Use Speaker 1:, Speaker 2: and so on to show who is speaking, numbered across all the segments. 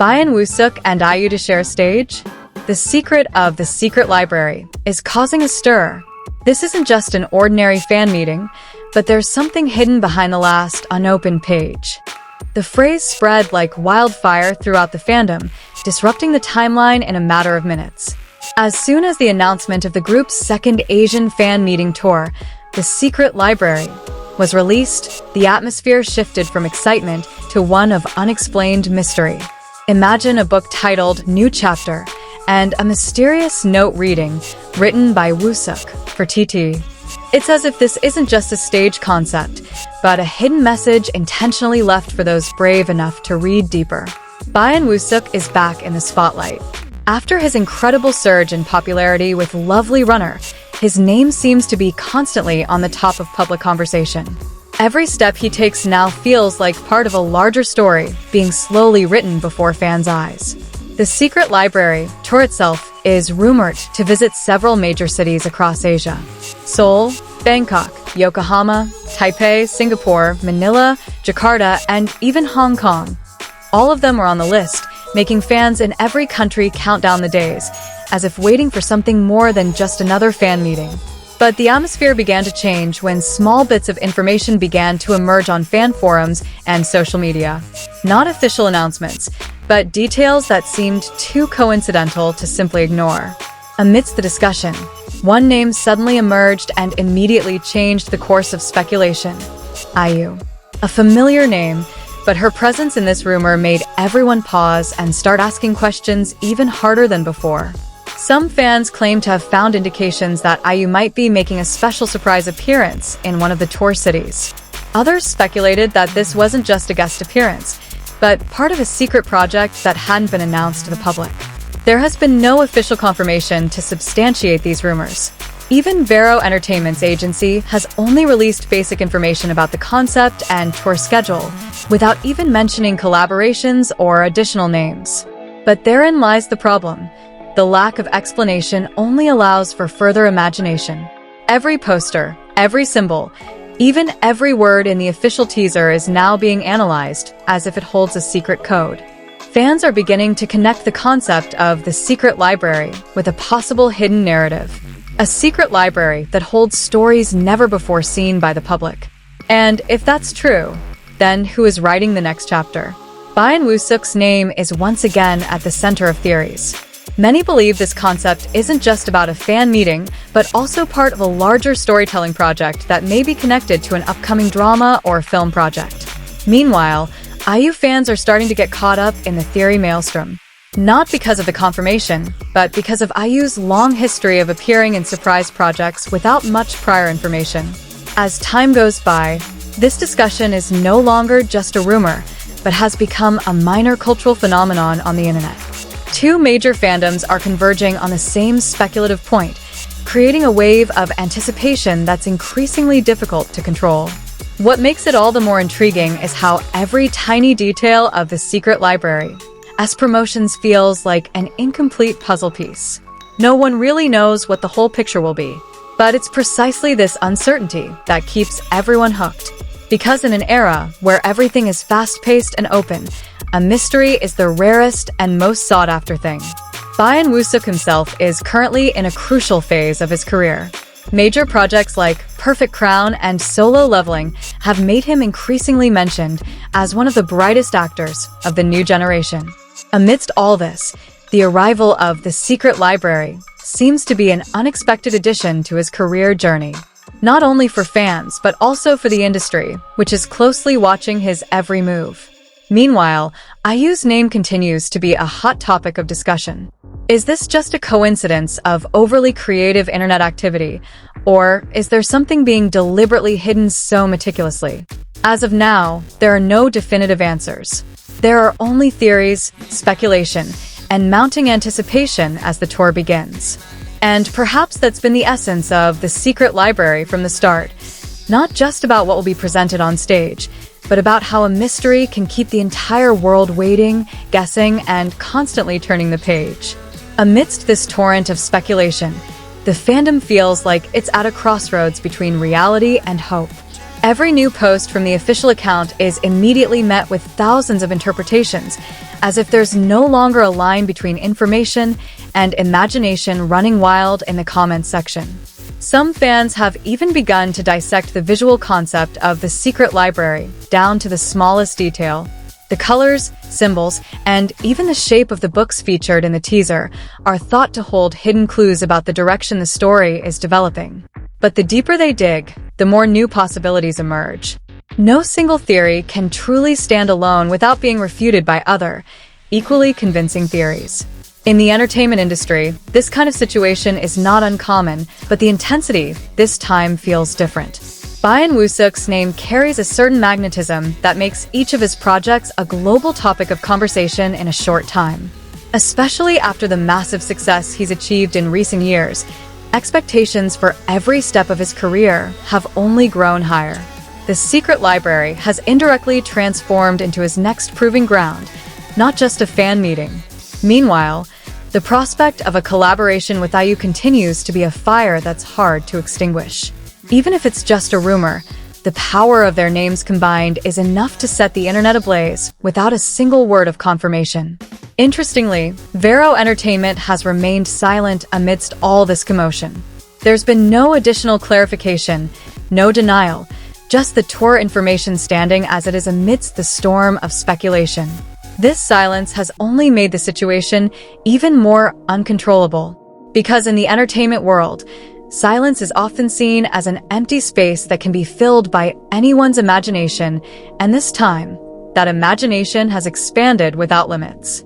Speaker 1: Byeon Woo-seok and IU to share a stage? The secret of the secret library is causing a stir. This isn't just an ordinary fan meeting, but there's something hidden behind the last unopened page. The phrase spread like wildfire throughout the fandom, disrupting the timeline in a matter of minutes. As soon as the announcement of the group's second Asian fan meeting tour, The Secret Library, was released, the atmosphere shifted from excitement to one of unexplained mystery. Imagine a book titled New Chapter and a mysterious note reading written by Woo-seok for TT. It's as if this isn't just a stage concept, but a hidden message intentionally left for those brave enough to read deeper. Bayan Wuk is back in the spotlight. After his incredible surge in popularity with Lovely Runner, his name seems to be constantly on the top of public conversation. Every step he takes now feels like part of a larger story being slowly written before fans' eyes. The Secret Library tour itself is rumored to visit several major cities across Asia: Seoul, Bangkok, Yokohama, Taipei, Singapore, Manila, Jakarta, and even Hong Kong. All of them are on the list, making fans in every country count down the days, as if waiting for something more than just another fan meeting. But the atmosphere began to change when small bits of information began to emerge on fan forums and social media. Not official announcements, but details that seemed too coincidental to simply ignore. Amidst the discussion, one name suddenly emerged and immediately changed the course of speculation: IU. A familiar name, but her presence in this rumor made everyone pause and start asking questions even harder than before. Some fans claim to have found indications that IU might be making a special surprise appearance in one of the tour cities. Others speculated that this wasn't just a guest appearance, but part of a secret project that hadn't been announced to the public. There has been no official confirmation to substantiate these rumors. Even Vero Entertainment's agency has only released basic information about the concept and tour schedule, without even mentioning collaborations or additional names. But therein lies the problem. The lack of explanation only allows for further imagination. Every poster, every symbol, even every word in the official teaser is now being analyzed as if it holds a secret code. Fans are beginning to connect the concept of the secret library with a possible hidden narrative. A secret library that holds stories never before seen by the public. And if that's true, then who is writing the next chapter? Byeon Woo-seok's name is once again at the center of theories. Many believe this concept isn't just about a fan meeting, but also part of a larger storytelling project that may be connected to an upcoming drama or film project. Meanwhile, IU fans are starting to get caught up in the theory maelstrom. Not because of the confirmation, but because of IU's long history of appearing in surprise projects without much prior information. As time goes by, this discussion is no longer just a rumor, but has become a minor cultural phenomenon on the internet. Two major fandoms are converging on the same speculative point, creating a wave of anticipation that's increasingly difficult to control. What makes it all the more intriguing is how every tiny detail of the secret library as promotions feels like an incomplete puzzle piece. No one really knows what the whole picture will be, but it's precisely this uncertainty that keeps everyone hooked. Because in an era where everything is fast-paced and open, a mystery is the rarest and most sought-after thing. Byeon Woo-seok himself is currently in a crucial phase of his career. Major projects like Perfect Crown and Solo Leveling have made him increasingly mentioned as one of the brightest actors of the new generation. Amidst all this, the arrival of The Secret Library seems to be an unexpected addition to his career journey. Not only for fans, but also for the industry, which is closely watching his every move. Meanwhile, IU's name continues to be a hot topic of discussion. Is this just a coincidence of overly creative internet activity, or is there something being deliberately hidden so meticulously? As of now, there are no definitive answers. There are only theories, speculation, and mounting anticipation as the tour begins. And perhaps that's been the essence of The Secret Library from the start. Not just about what will be presented on stage, but about how a mystery can keep the entire world waiting, guessing, and constantly turning the page. Amidst this torrent of speculation, the fandom feels like it's at a crossroads between reality and hope. Every new post from the official account is immediately met with thousands of interpretations, as if there's no longer a line between information and imagination running wild in the comments section. Some fans have even begun to dissect the visual concept of the secret library down to the smallest detail. The colors, symbols, and even the shape of the books featured in the teaser are thought to hold hidden clues about the direction the story is developing. But the deeper they dig, the more new possibilities emerge. No single theory can truly stand alone without being refuted by other, equally convincing theories. In the entertainment industry, this kind of situation is not uncommon, but the intensity this time feels different. Byeon Woo-seok's name carries a certain magnetism that makes each of his projects a global topic of conversation in a short time. Especially after the massive success he's achieved in recent years, expectations for every step of his career have only grown higher. The secret library has indirectly transformed into his next proving ground, not just a fan meeting. Meanwhile, the prospect of a collaboration with IU continues to be a fire that's hard to extinguish. Even if it's just a rumor, the power of their names combined is enough to set the internet ablaze without a single word of confirmation. Interestingly, Vero Entertainment has remained silent amidst all this commotion. There's been no additional clarification, no denial, just the tour information standing as it is amidst the storm of speculation. This silence has only made the situation even more uncontrollable. Because in the entertainment world, silence is often seen as an empty space that can be filled by anyone's imagination, and this time, that imagination has expanded without limits.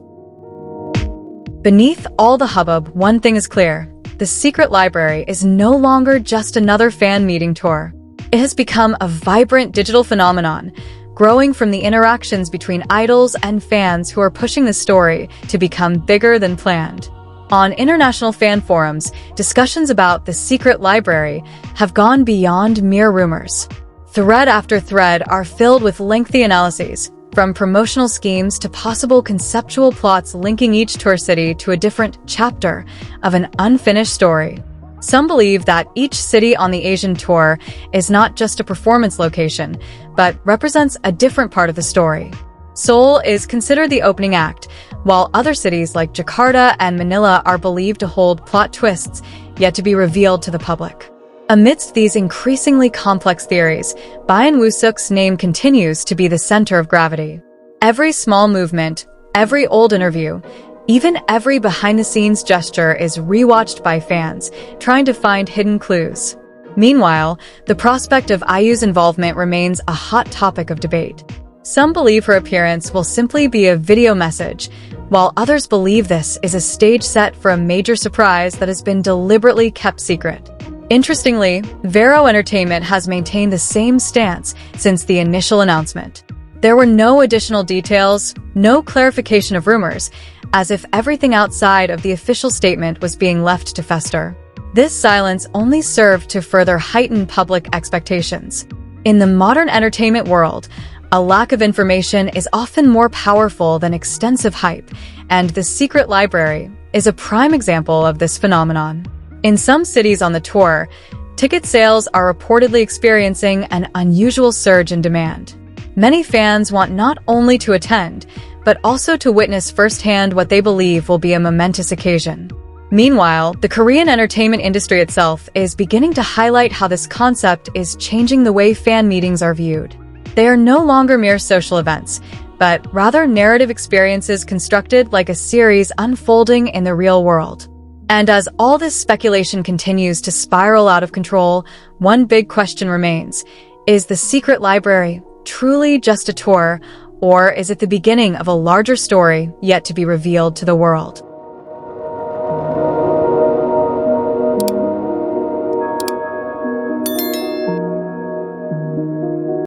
Speaker 1: Beneath all the hubbub, one thing is clear. The secret library is no longer just another fan meeting tour. It has become a vibrant digital phenomenon, growing from the interactions between idols and fans who are pushing the story to become bigger than planned. On international fan forums, discussions about the secret library have gone beyond mere rumors. Thread after thread are filled with lengthy analyses, from promotional schemes to possible conceptual plots linking each tour city to a different chapter of an unfinished story. Some believe that each city on the Asian tour is not just a performance location, but represents a different part of the story. Seoul is considered the opening act, while other cities like Jakarta and Manila are believed to hold plot twists yet to be revealed to the public. Amidst these increasingly complex theories, Bayan Woo-seok's name continues to be the center of gravity. Every small movement, every old interview, even every behind-the-scenes gesture is rewatched by fans, trying to find hidden clues. Meanwhile, the prospect of IU's involvement remains a hot topic of debate. Some believe her appearance will simply be a video message, while others believe this is a stage set for a major surprise that has been deliberately kept secret. Interestingly, Vero Entertainment has maintained the same stance since the initial announcement. There were no additional details, no clarification of rumors, as if everything outside of the official statement was being left to fester. This silence only served to further heighten public expectations. In the modern entertainment world, a lack of information is often more powerful than extensive hype, and the secret library is a prime example of this phenomenon. In some cities on the tour, ticket sales are reportedly experiencing an unusual surge in demand. Many fans want not only to attend, but also to witness firsthand what they believe will be a momentous occasion. Meanwhile, the Korean entertainment industry itself is beginning to highlight how this concept is changing the way fan meetings are viewed. They are no longer mere social events, but rather narrative experiences constructed like a series unfolding in the real world. And as all this speculation continues to spiral out of control, one big question remains. Is the secret library truly just a tour, or is it the beginning of a larger story yet to be revealed to the world?